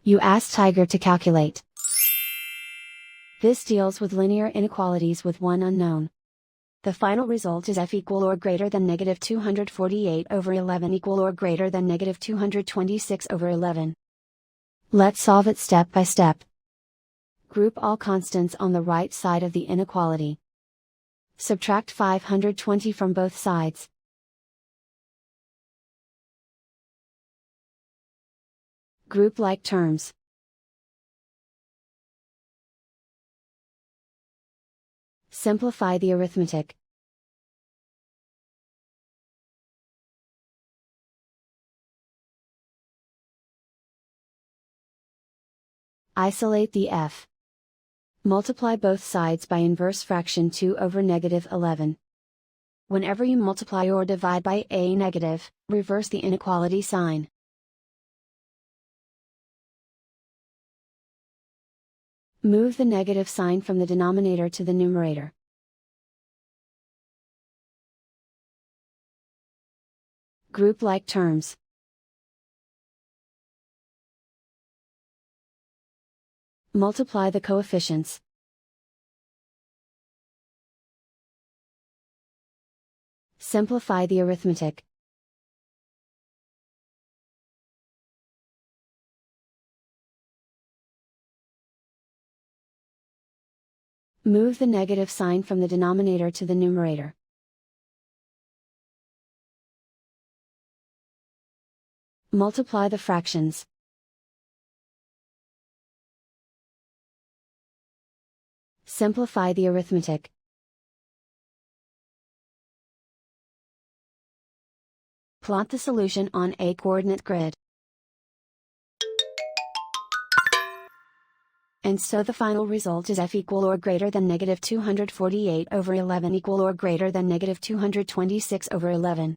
You ask Tiger to calculate. This deals with linear inequalities with one unknown. The final result is f equal or greater than negative 248 over 11 equal or greater than negative 226 over 11. Let's solve it step by step. Group all constants on the right side of the inequality. Subtract 520 from both sides. Group like terms. Simplify the arithmetic. Isolate the f. Multiply both sides by inverse fraction 2 over negative 11. Whenever you multiply or divide by a negative, reverse the inequality sign. Move the negative sign from the denominator to the numerator. Group like terms. Multiply the coefficients. Simplify the arithmetic. Move the negative sign from the denominator to the numerator. Multiply the fractions. Simplify the arithmetic. Plot the solution on a coordinate grid. And so the final result is f equal or greater than negative 248 over 11 equal or greater than negative 226 over 11.